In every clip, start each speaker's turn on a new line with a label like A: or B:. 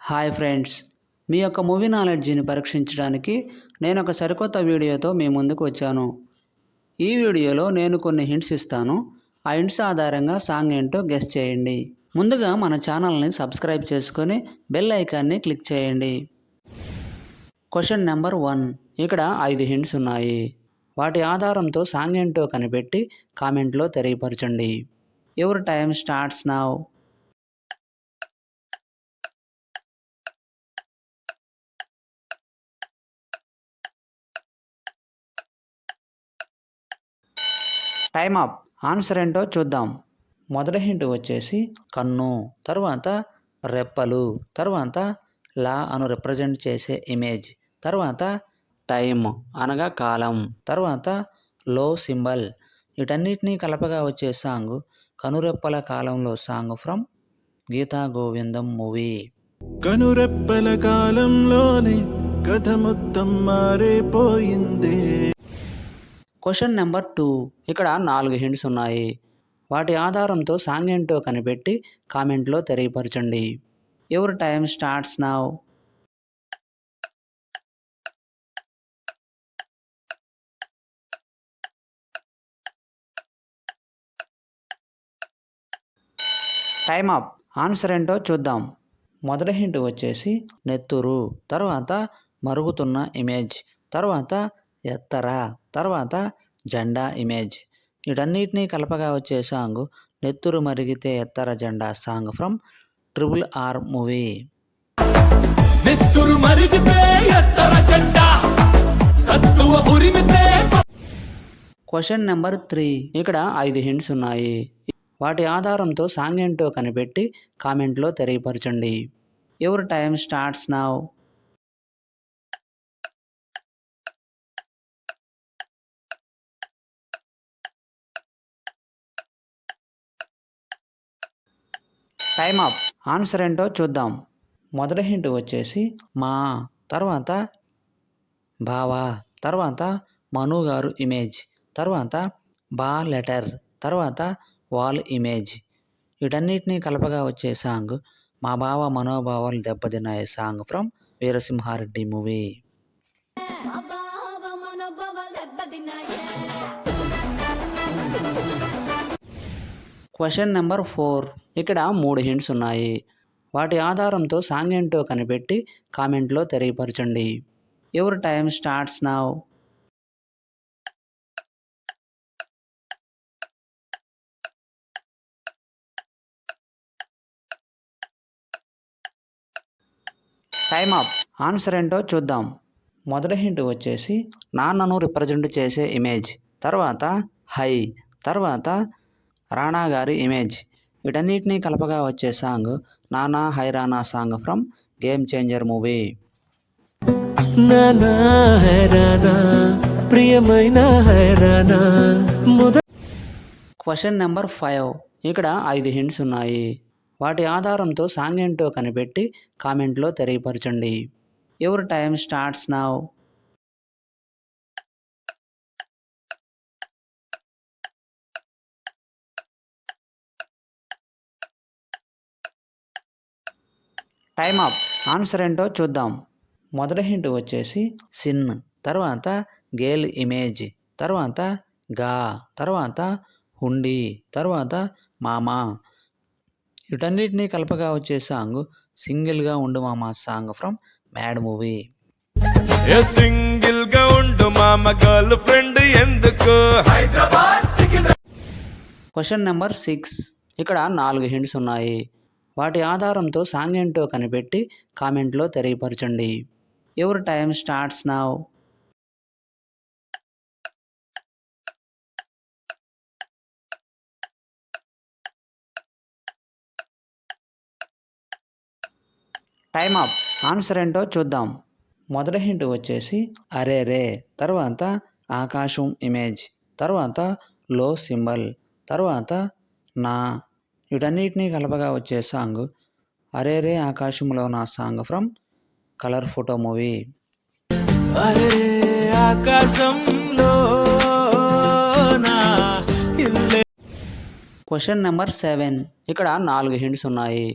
A: Hi friends, మీ యొక్క movie నాలెడ్జిని పరీక్షించడానికి నేను ఒక సరికొత్త వీడియోతో మీ ముందుకు వచ్చాను. ఈ వీడియోలో నేను కొన్ని హింట్స్ ఇస్తాను. ఆ హింట్స్ ఆధారంగా సాంగ్ ఏంటో గెస్ చేయండి. ముందుగా మన ఛానల్ని సబ్స్క్రైబ్ చేసుకొని బెల్ ఐకాన్ని క్లిక్ చేయండి. Question number 1. ఇక్కడ 5 హింట్స్ ఉన్నాయి. వాటి ఆధారంతో సాంగ్ ఏంటో కనిపెట్టి కామెంట్లో తెలియపరచండి. Your time starts now. Time up. Answer ఏంటో చూద్దాం. మొదటి హింట్ వచ్చేసి కన్ను, తర్వాత రెప్పలు, తర్వాత లా అను రిప్రజెంట్ చేసే ఇమేజ్, తర్వాత టైమ్ అనగా కాలం, తర్వాత లో సింబల్. వీటన్నిటినీ కలపగా వచ్చే సాంగ్ కనురెప్పల కాలంలో song from Geetha Govindam movie.
B: కనురెప్పల కాలంలోనే కథ మొత్తం మారిపోయింది.
A: Question number 2. ఇక్కడ 4 హింట్స్ ఉన్నాయి. వాటి ఆధారంతో సాంగ్ ఏంటో కనిపెట్టి కామెంట్లో తెలియపరచండి. Your time starts now. Time up. Answer ఏంటో చూద్దాం. మొదటి హింట్ వచ్చేసి నెత్తురు, తర్వాత మరుగుతున్న ఇమేజ్, తర్వాత ఎత్తర, తర్వాత జెండా ఇమేజ్. వీటన్నిటినీ కలపగా వచ్చే సాంగ్ నెత్తురు మరిగితే ఎత్తర జెండా song from RRR movie. Question number 3. ఇక్కడ 5 హింట్స్ ఉన్నాయి. వాటి ఆధారంతో సాంగ్ ఏంటో కనిపెట్టి కామెంట్లో తెలియపరచండి. Your time starts now. Time up. Answer ఏంటో చూద్దాం. మొదటి హింట్ వచ్చేసి మా, తర్వాత బావా, తర్వాత మను గారు ఇమేజ్, తర్వాత బా లెటర్, తర్వాత వాల్ ఇమేజ్. వీటన్నిటినీ కలపగా వచ్చే సాంగ్ మా బావ మనోభావాలు దెబ్బతిన్నాయి song from Veera Simha Reddy movie. Question number 4. ఇక్కడ 3 హింట్స్ ఉన్నాయి. వాటి ఆధారంతో సాంగ్ ఏంటో కనిపెట్టి కామెంట్లో తెలియపరచండి. Your time starts now. Time up. Answer ఏంటో చూద్దాం. మొదటి హింట్ వచ్చేసి నాన్నను రిప్రజెంట్ చేసే ఇమేజ్, తర్వాత హై, తర్వాత రాణా గారి ఇమేజ్. వీటన్నిటినీ కలపగా వచ్చే సాంగ్ నానా హైరానా song from game changer movie. Question number 5. ఇక్కడ 5 హింట్స్ ఉన్నాయి. వాటి ఆధారంతో సాంగ్ ఏంటో కనిపెట్టి కామెంట్లో తెలియపరచండి. Your time starts now. Time up. Answer ఏంటో చూద్దాం. మొదటి హింట్ వచ్చేసి సిన్, తర్వాత గేల్ ఇమేజ్, తర్వాత గా, తర్వాత హుండీ, తర్వాత మామా. వీటన్నిటినీ కలపగా వచ్చే సాంగ్ సింగిల్గా ఉండు మామా సాంగ్ ఫ్రమ్ మ్యాడ్ మూవీ.
B: సింగిల్గా ఉండు మామ గర్ల్ ఫ్రెండ్ ఎందుకు.
A: Question number 6. ఇక్కడ 4 హింట్స్ ఉన్నాయి. వాటి ఆధారంతో సాంగ్ ఏంటో కనిపెట్టి కామెంట్లో తెలియపరచండి. Your time starts now. Time up. Answer ఏంటో చూద్దాం. మొదటి హింట్ వచ్చేసి అరే రే, తర్వాత ఆకాశం ఇమేజ్, తర్వాత లో సింబల్, తర్వాత నా. వీటన్నిటినీ కలపగా వచ్చే సాంగ్ అరే రే ఆకాశంలో నా song from colour photo movie. Question number 7. ఇక్కడ 4 హింట్స్ ఉన్నాయి.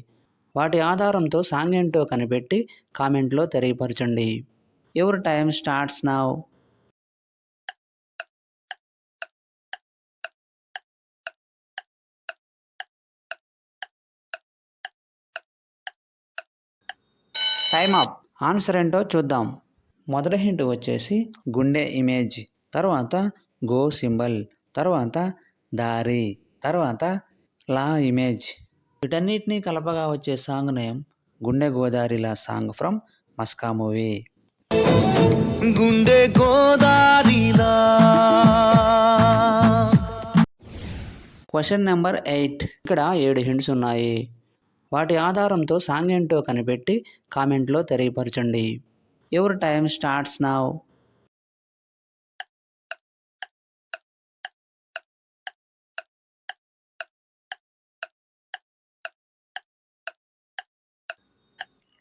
A: వాటి ఆధారంతో సాంగ్ ఏంటో కనిపెట్టి కామెంట్లో తెలియపరచండి. Your time starts now. Time up. Answer ఏంటో చూద్దాం. మొదటి హింట్ వచ్చేసి గుండె ఇమేజ్, తర్వాత గో సింబల్, తర్వాత దారి, తర్వాత లా ఇమేజ్. వీటన్నిటినీ కలపగా వచ్చే సాంగ్ నేమ్ గుండె గోదారిలా సాంగ్ ఫ్రమ్ మస్కా మూవీ.
C: గుండె గోదారిలా.
A: Question number 8. ఇక్కడ 7 హింట్స్ ఉన్నాయి. వాటి ఆధారంతో సాంగ్ ఏంటో కనిపెట్టి కామెంట్లో తెలియపరచండి. Your time starts now.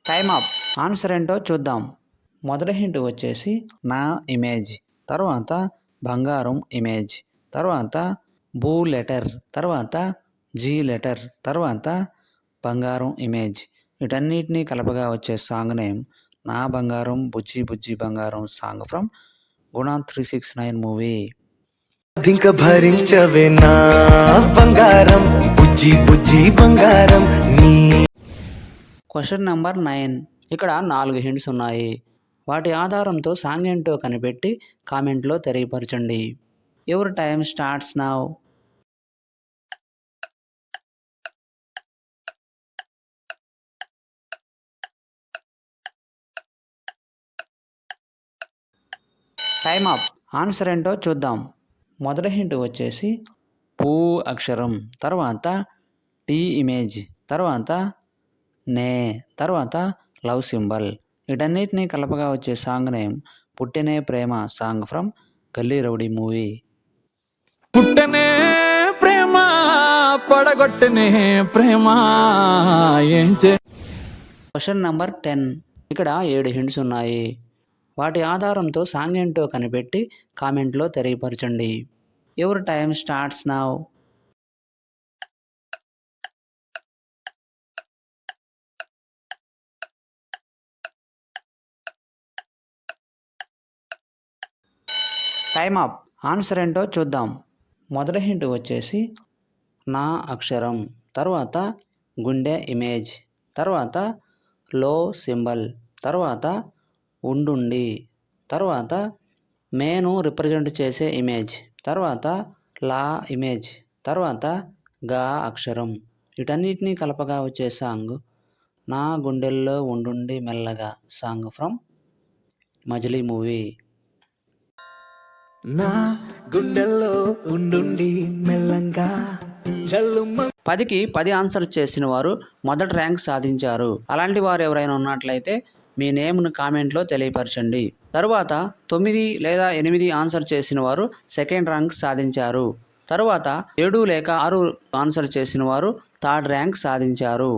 A: Time up. Answer ఏంటో చూద్దాం. మొదటి హింట్ వచ్చేసి నా ఇమేజ్, తర్వాత బంగారం ఇమేజ్, తర్వాత బూ లెటర్, తర్వాత జీ లెటర్, తర్వాత బంగారం ఇమేజ్. వీటన్నిటినీ కలపగా వచ్చే సాంగ్ నేమ్ నా బంగారం బుజ్జి బుజ్జి బంగారం సాంగ్ ఫ్రమ్ గుణ 369 మూవీ.
C: ఇంక భరించవే నా బంగారం బుజ్జి బుజ్జి బంగారం నీ.
A: Question number 9. ఇక్కడ 4 హింట్స్ ఉన్నాయి. వాటి ఆధారంతో సాంగ్ ఏంటో కనిపెట్టి కామెంట్లో తెలియపరచండి. Your time starts now. Time up. Answer ఏంటో చూద్దాం. మొదటి హింట్ వచ్చేసి పూ అక్షరం, తర్వాత టీ ఇమేజ్, తర్వాత నే, తర్వాత లవ్ సింబల్. వీటన్నిటినీ కలపగా వచ్చే సాంగ్ నేమ్ పుట్టినే ప్రేమ song from Gully Rowdy movie.
B: పుట్టనే ప్రేమ పడగొట్టనే ప్రేమ ఏం చే.
A: Question number 10. ఇక్కడ 7 హింట్స్ ఉన్నాయి. వాటి ఆధారంతో సాంగ్ ఏంటో కనిపెట్టి కామెంట్లో తెలియపరచండి. Your time starts now. Time up. Answer ఏంటో చూద్దాం. మొదటి హింట్ వచ్చేసి నా అక్షరం, తర్వాత గుండె ఇమేజ్, తర్వాత లో సింబల్, తర్వాత ఉండుండి, తర్వాత మేను రిప్రజెంట్ చేసే ఇమేజ్, తర్వాత లా ఇమేజ్, తర్వాత గా అక్షరం. వీటన్నిటినీ కలపగా వచ్చే సాంగ్ నా గుండెల్లో ఉండుండి మెల్లగా సాంగ్ ఫ్రమ్ మజిలీ మూవీ.
C: నా గుండెల్లో ఉండుండి మెల్లంగా జల్లుమ.
A: 10కి 10 ఆన్సర్ చేసిన వారు మొదటి ర్యాంక్ సాధించారు. అలాంటి వారు ఎవరైనా ఉన్నట్లయితే మీ నేమ్ను కామెంట్లో తెలియపరచండి. తరువాత 9 లేదా 8 ఆన్సర్ చేసిన వారు సెకండ్ ర్యాంక్ సాధించారు. తరువాత 7 లేక 6 ఆన్సర్ చేసిన వారు థర్డ్ ర్యాంక్ సాధించారు.